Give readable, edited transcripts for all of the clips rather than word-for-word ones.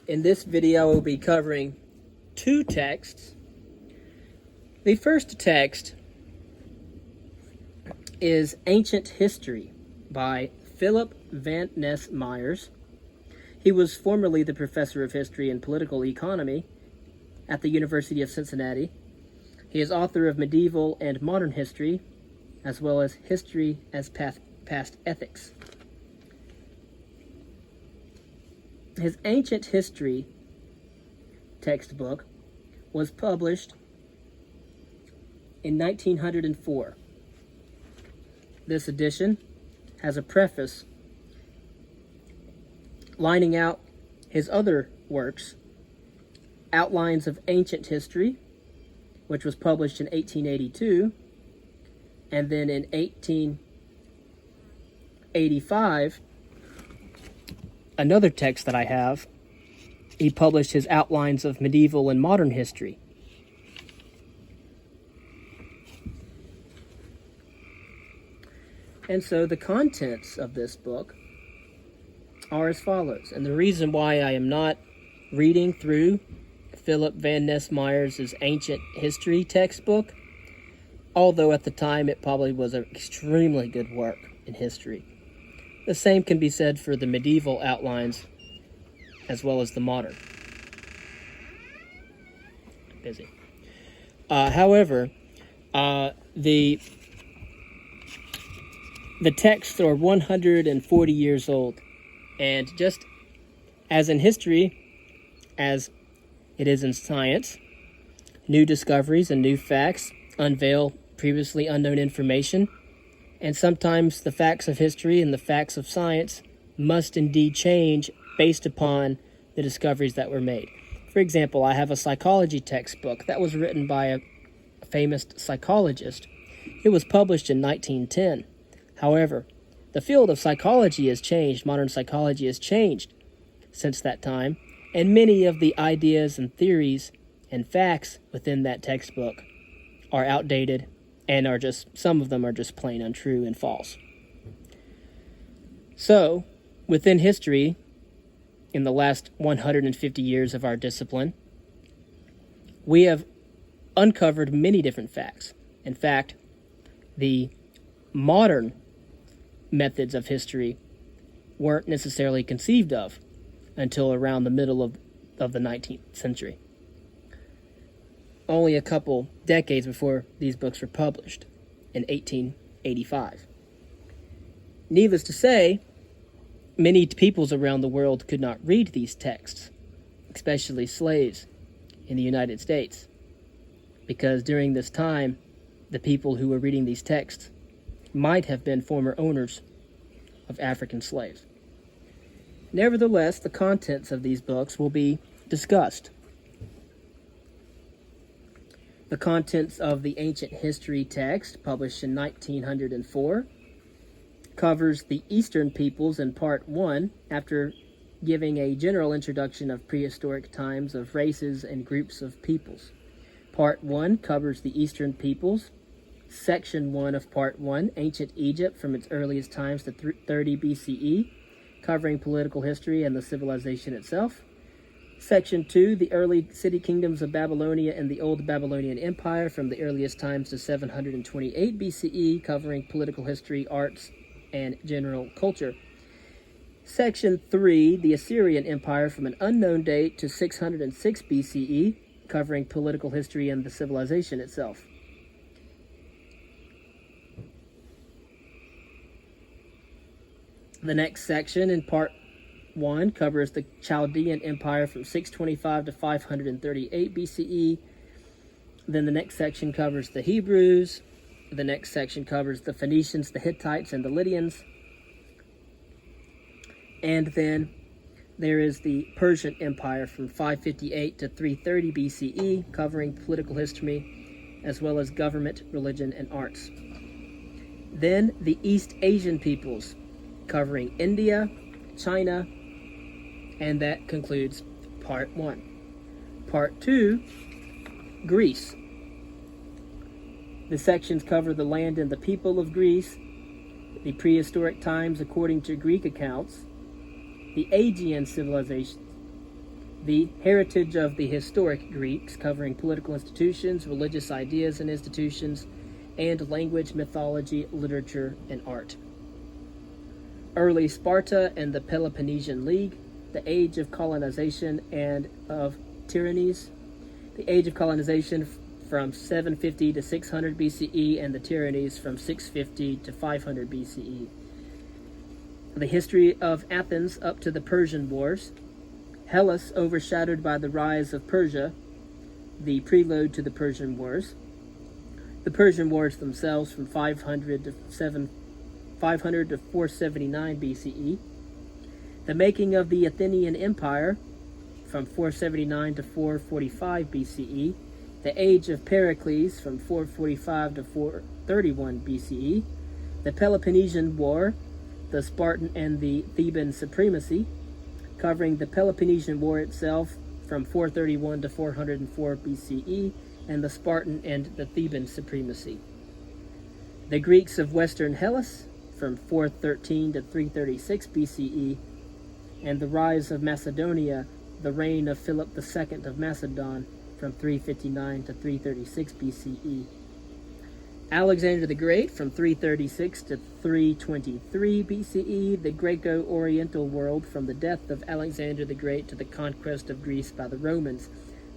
In this video, we'll be covering two texts. The first text is Ancient History by Philip Van Ness Myers. He was formerly the professor of history and political economy at the University of Cincinnati. He is author of Medieval and Modern History, as well as History as Past Ethics. His Ancient History textbook was published in 1904. This edition has a preface lining out his other works, Outlines of Ancient History, which was published in 1882, and then in 1885, another text that I have, he published his Outlines of Medieval and Modern History. And so the contents of this book are as follows. And the reason why I am not reading through Philip Van Ness Myers' Ancient History textbook, although at the time it probably was an extremely good work in history. The same can be said for the medieval outlines as well as the modern. Busy. However, the texts are 140 years old, and just as in history, as it is in science, new discoveries and new facts unveil previously unknown information, and sometimes the facts of history and the facts of science must indeed change based upon the discoveries that were made. For example, I have a psychology textbook that was written by a famous psychologist. It was published in 1910. However, the field of psychology has changed, modern psychology has changed since that time, and many of the ideas and theories and facts within that textbook are outdated and are just, some of them are just plain untrue and false. So, within history, in the last 150 years of our discipline, we have uncovered many different facts. In fact, the modern methods of history weren't necessarily conceived of until around the middle of the 19th century. Only a couple decades before these books were published, in 1885. Needless to say, many peoples around the world could not read these texts, especially slaves in the United States, because during this time, the people who were reading these texts might have been former owners of African slaves. Nevertheless, the contents of these books will be discussed. The contents of the Ancient History text, published in 1904, covers the Eastern peoples in Part 1, after giving a general introduction of prehistoric times of races and groups of peoples. Part 1 covers the Eastern peoples. Section 1 of Part 1, Ancient Egypt from its earliest times to 30 BCE, covering political history and the civilization itself. Section 2, the early city kingdoms of Babylonia and the Old Babylonian Empire from the earliest times to 728 BCE, covering political history, arts, and general culture. Section 3, the Assyrian Empire from an unknown date to 606 BCE, covering political history and the civilization itself. The next section in Part 1 covers the Chaldean Empire from 625 to 538 BCE. Then the next section covers the Hebrews. The next section covers the Phoenicians, the Hittites, and the Lydians. And then there is the Persian Empire from 558 to 330 BCE, covering political history as well as government, religion, and arts. Then the East Asian peoples, covering India, China, and that concludes Part 1. Part 2, Greece. The sections cover the land and the people of Greece, the prehistoric times according to Greek accounts, the Aegean civilization, The heritage of the historic Greeks, covering political institutions, religious ideas and institutions, and language, mythology, literature, and art. Early Sparta and the Peloponnesian League, the age of colonization and of tyrannies. The age of colonization from 750 to 600 BCE, and the tyrannies from 650 to 500 BCE. The history of Athens up to the Persian Wars. Hellas overshadowed by the rise of Persia, the prelude to the Persian Wars. The Persian Wars themselves from 500 to 479 BCE. The making of the Athenian Empire from 479 to 445 BCE. The age of Pericles from 445 to 431 BCE. The Peloponnesian War, the Spartan and the Theban supremacy, covering the Peloponnesian War itself from 431 to 404 BCE, and the Spartan and the Theban supremacy. The Greeks of Western Hellas from 413 to 336 BCE, and the rise of Macedonia, the reign of Philip II of Macedon from 359 to 336 BCE. Alexander the Great from 336 to 323 BCE, the Greco-Oriental world from the death of Alexander the Great to the conquest of Greece by the Romans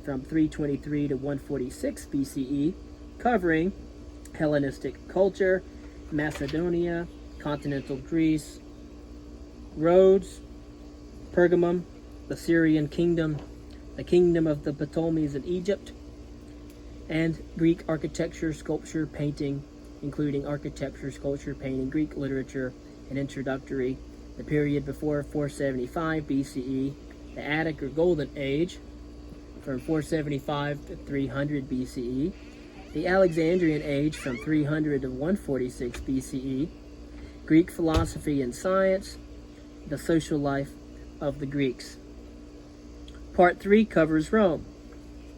from 323 to 146 BCE, covering Hellenistic culture, Macedonia, continental Greece, Rhodes, Pergamum, the Syrian kingdom, the kingdom of the Ptolemies in Egypt, and Greek architecture, sculpture, painting, including architecture, sculpture, painting, Greek literature, and introductory, the period before 475 BCE, the Attic or Golden Age, from 475 to 300 BCE, the Alexandrian Age from 300 to 146 BCE, Greek philosophy and science, the social life of the Greeks. Part 3 covers Rome.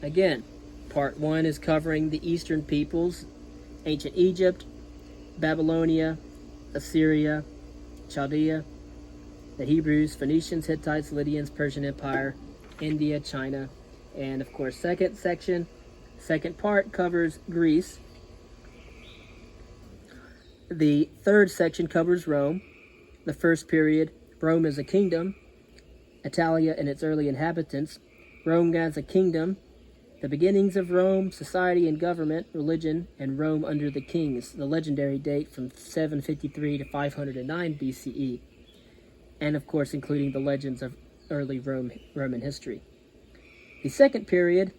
Again, Part 1 is covering the Eastern peoples, ancient Egypt, Babylonia, Assyria, Chaldea, the Hebrews, Phoenicians, Hittites, Lydians, Persian Empire, India, China, and of course, second part covers Greece. The third section covers Rome. The first period, Rome as a kingdom, Italia and its early inhabitants, Rome as a kingdom, the beginnings of Rome, society and government, religion, and Rome under the kings, the legendary date from 753 to 509 BCE, and of course including the legends of early Roman history. The second period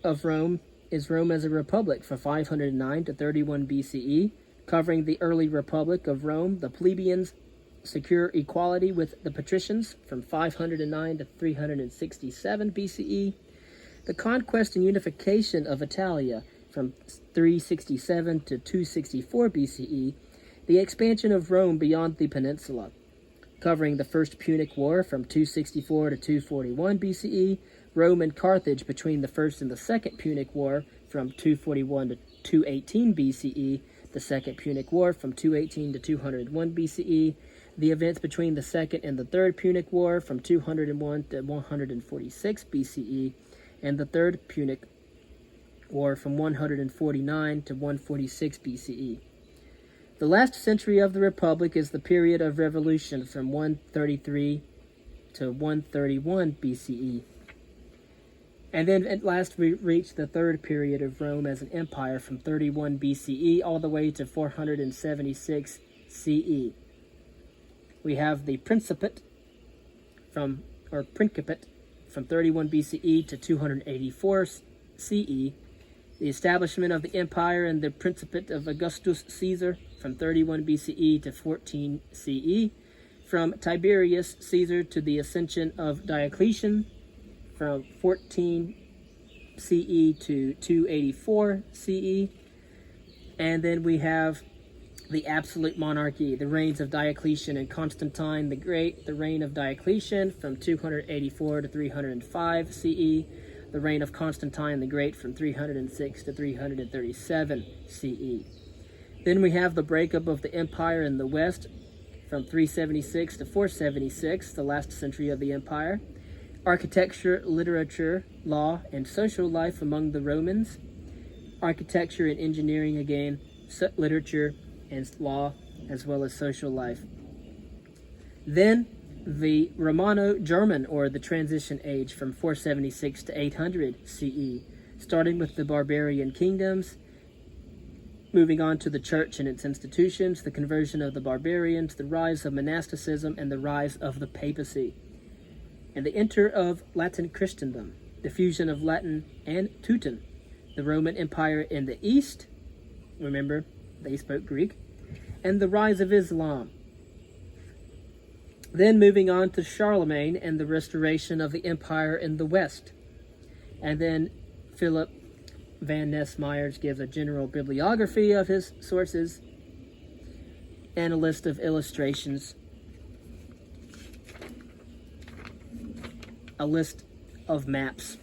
of Rome is Rome as a republic from 509 to 31 BCE, covering the early republic of Rome, the plebeians secure equality with the patricians from 509 to 367 BCE, the conquest and unification of Italia from 367 to 264 BCE, the expansion of Rome beyond the peninsula, covering the First Punic War from 264 to 241 BCE, Rome and Carthage between the First and the Second Punic War from 241 to 218 BCE, the Second Punic War from 218 to 201 BCE, the events between the Second and the Third Punic War from 201 to 146 BCE, and the Third Punic War from 149 to 146 BCE. The last century of the Republic is the period of revolution from 133 to 131 BCE. And then at last we reach the third period of Rome as an empire from 31 BCE all the way to 476 CE. We have the Principate from 31 BCE to 284 CE, the establishment of the empire and the Principate of Augustus Caesar from 31 BCE to 14 CE, from Tiberius Caesar to the ascension of Diocletian from 14 CE to 284 CE, and then we have the absolute monarchy, the reigns of Diocletian and Constantine the Great, the reign of Diocletian from 284 to 305 CE, the reign of Constantine the Great from 306 to 337 CE. Then we have the breakup of the empire in the West from 376 to 476, the last century of the empire. architecture, literature, law, and social life among the Romans. Architecture and engineering again, literature and law, as well as social life. Then the Romano-German, or the transition age from 476 to 800 CE, starting with the barbarian kingdoms, moving on to the church and its institutions, the conversion of the barbarians, the rise of monasticism, and the rise of the papacy. And the enter of Latin Christendom, the fusion of Latin and Teuton, the Roman Empire in the east, remember, they spoke Greek, and the rise of Islam. Then moving on to Charlemagne and the restoration of the empire in the west. And then Philip Van Ness Myers gives a general bibliography of his sources and a list of illustrations, a list of maps.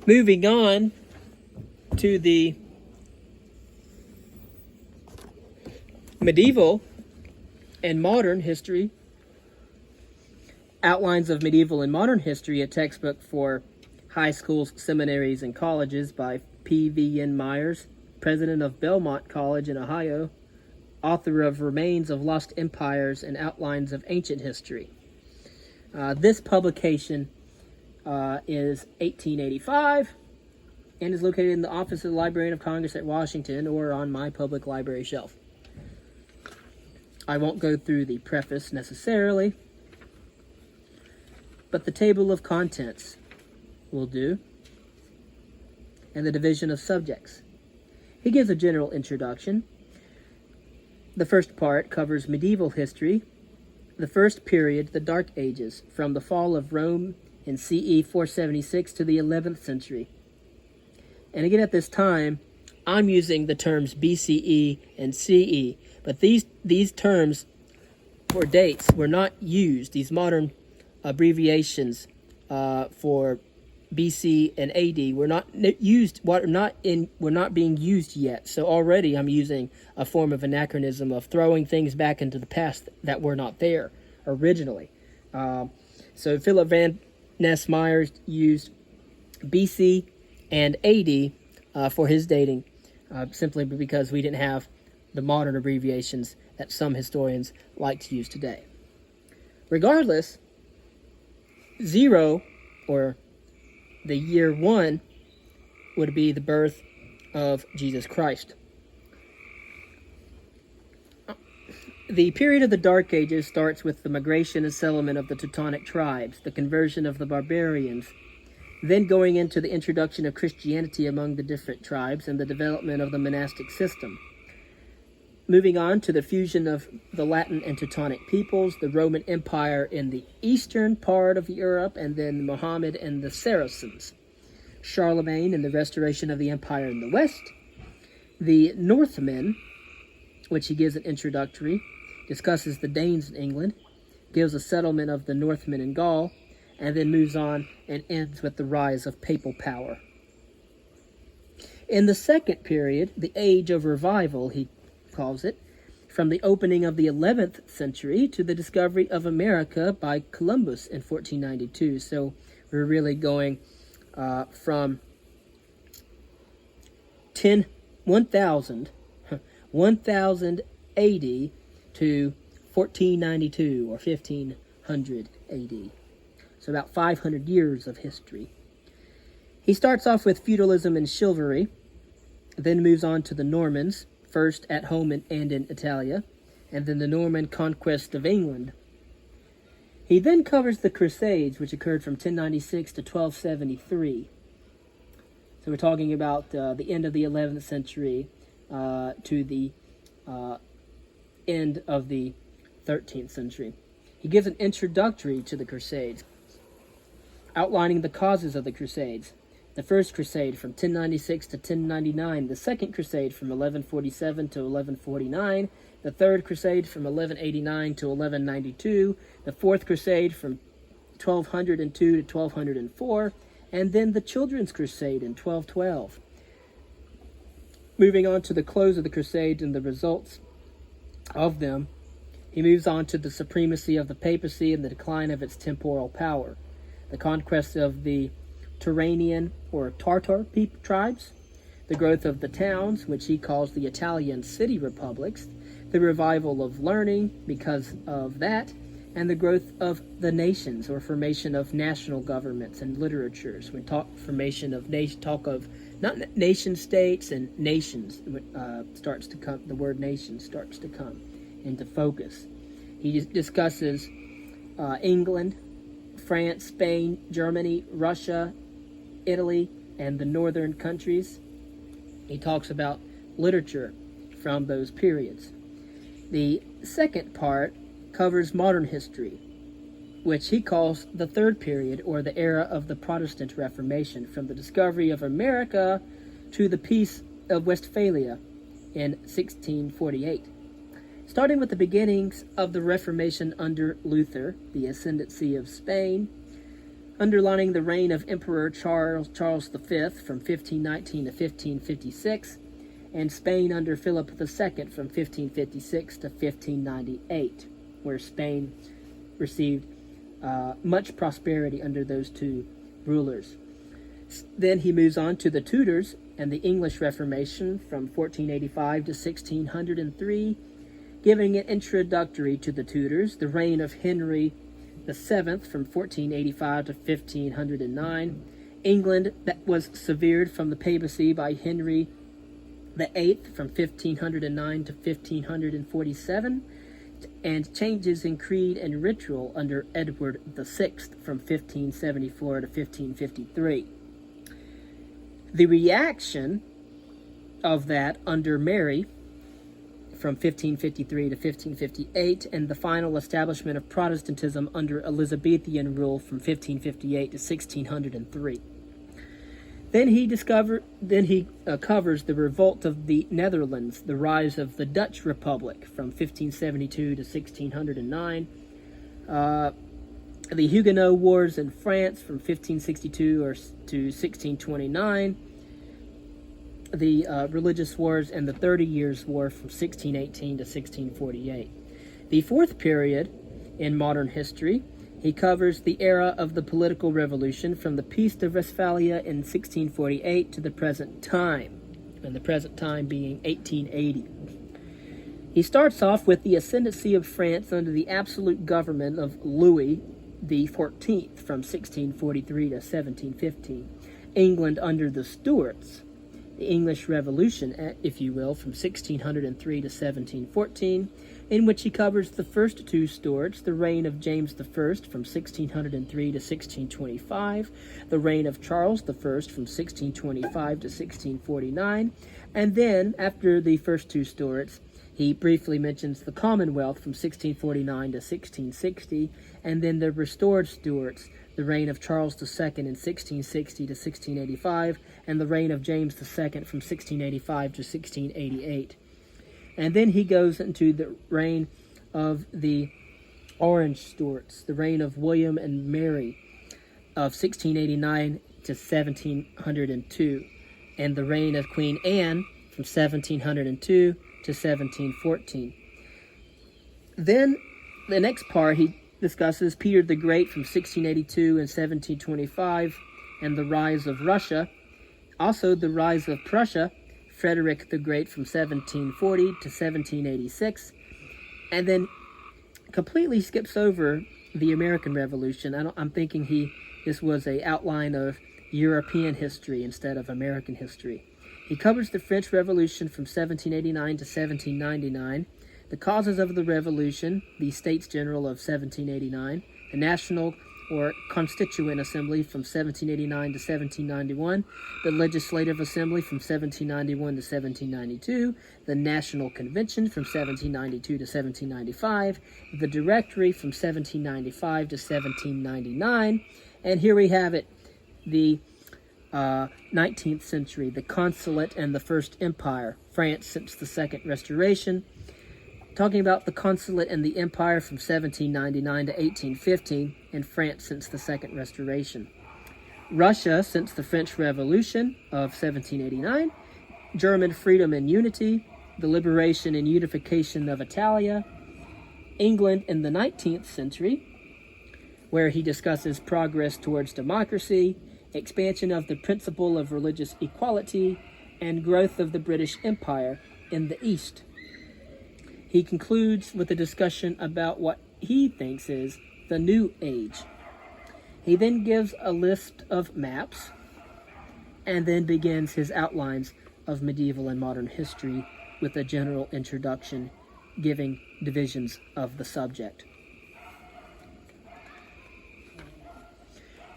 Moving on to the medieval and modern history, Outlines of Medieval and Modern History, a textbook for high schools, seminaries, and colleges by P.V.N. Myers, president of Belmont College in Ohio, author of Remains of Lost Empires and Outlines of Ancient History. This publication is 1885 and is located in the office of the Librarian of Congress at Washington or on my public library shelf. I won't go through the preface necessarily, but the table of contents will do, and the division of subjects. He gives a general introduction. The first part covers medieval history, the first period, the Dark Ages, from the fall of Rome in CE 476 to the 11th century. And again, at this time, I'm using the terms BCE and CE, but these terms or dates were not used. These modern abbreviations for BC and AD were not used. Were not being used yet. So already I'm using a form of anachronism of throwing things back into the past that were not there originally. So Philip Van Ness Myers used BC and AD for his dating, simply because we didn't have the modern abbreviations that some historians like to use today. Regardless, 0, or the year 1, would be the birth of Jesus Christ. The period of the Dark Ages starts with the migration and settlement of the Teutonic tribes, the conversion of the barbarians, then going into the introduction of Christianity among the different tribes and the development of the monastic system. Moving on to the fusion of the Latin and Teutonic peoples, the Roman Empire in the eastern part of Europe, and then Muhammad and the Saracens. Charlemagne and the restoration of the empire in the west. The Northmen, which he gives an introductory, discusses the Danes in England, gives a settlement of the Northmen in Gaul, and then moves on and ends with the rise of papal power. In the second period, the Age of Revival, he calls it, from the opening of the 11th century to the discovery of America by Columbus in 1492. So we're really going from 1000 AD to 1492 or 1500 AD. So about 500 years of history. He starts off with feudalism and chivalry, then moves on to the Normans, first at home and in Italia, and then the Norman conquest of England. He then covers the Crusades, which occurred from 1096 to 1273. So we're talking about the end of the 11th century to the end of the 13th century. He gives an introductory to the Crusades, outlining the causes of the Crusades. The First Crusade from 1096 to 1099, the Second Crusade from 1147 to 1149, the Third Crusade from 1189 to 1192, the Fourth Crusade from 1202 to 1204, and then the Children's Crusade in 1212. Moving on to the close of the Crusades and the results of them, He moves on to the supremacy of the papacy and the decline of its temporal power, the conquest of the Turanian or Tartar tribes, the growth of the towns, which he calls the Italian city republics, the revival of learning because of that, and the growth of the nations, or formation of national governments and literatures. We talk formation of talk of not nation states and nations starts to come. The word nation starts to come into focus. He discusses England, France, Spain, Germany, Russia, Italy, and the northern countries. He talks about literature from those periods. The second part covers modern history, which he calls the third period, or the era of the Protestant Reformation, from the discovery of America to the Peace of Westphalia in 1648. Starting with the beginnings of the Reformation under Luther, the ascendancy of Spain, underlining the reign of Emperor Charles V from 1519 to 1556, and Spain under Philip II from 1556 to 1598, where Spain received much prosperity under those two rulers. Then he moves on to the Tudors and the English Reformation from 1485 to 1603, giving an introductory to the Tudors, the reign of Henry VII from 1485 to 1509, England that was severed from the papacy by Henry VIII from 1509 to 1547, and changes in creed and ritual under Edward VI from 1574 to 1553. The reaction of that under Mary from 1553 to 1558, and the final establishment of Protestantism under Elizabethan rule from 1558 to 1603. Then he covers the revolt of the Netherlands, the rise of the Dutch Republic from 1572 to 1609, the Huguenot Wars in France from 1562 to 1629, the Religious Wars and the 30 Years' War from 1618 to 1648. The fourth period in modern history, he covers the era of the political revolution from the Peace of Westphalia in 1648 to the present time, and the present time being 1880. He starts off with the ascendancy of France under the absolute government of Louis XIV from 1643 to 1715, England under the Stuarts, the English Revolution, if you will, from 1603 to 1714, in which he covers the first two Stuarts, the reign of James I from 1603 to 1625, the reign of Charles I from 1625 to 1649, and then, after the first two Stuarts, he briefly mentions the Commonwealth from 1649 to 1660, and then the restored Stuarts, the reign of Charles II in 1660 to 1685, and the reign of James II from 1685 to 1688. And then he goes into the reign of the Orange Stuarts, the reign of William and Mary of 1689 to 1702, and the reign of Queen Anne from 1702 to 1714. Then the next part, he discusses Peter the Great from 1682 and 1725, and the rise of Russia, also the rise of Prussia, Frederick the Great from 1740 to 1786, and then completely skips over the American Revolution. I'm thinking this was an outline of European history instead of American history. He covers the French Revolution from 1789 to 1799, the causes of the Revolution, the States General of 1789, the National or Constituent Assembly from 1789 to 1791, the Legislative Assembly from 1791 to 1792, the National Convention from 1792 to 1795, the Directory from 1795 to 1799, and here we have it, the 19th century, the Consulate and the First Empire, France since the Second Restoration, talking about the Consulate and the Empire from 1799 to 1815, and France since the Second Restoration. Russia since the French Revolution of 1789, German freedom and unity, the liberation and unification of Italia, England in the 19th century, where he discusses progress towards democracy, expansion of the principle of religious equality, and growth of the British Empire in the East. He concludes with a discussion about what he thinks is the New Age. He then gives a list of maps and then begins his outlines of medieval and modern history with a general introduction giving divisions of the subject.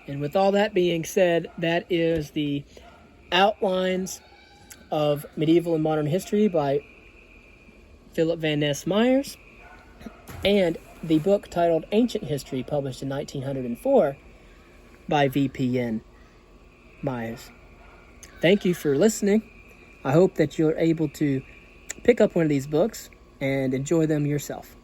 And with all that being said, that is the outlines of medieval and modern history by Philip Van Ness Myers, and the book titled Ancient History, published in 1904 by VPN Myers. Thank you for listening. I hope that you're able to pick up one of these books and enjoy them yourself.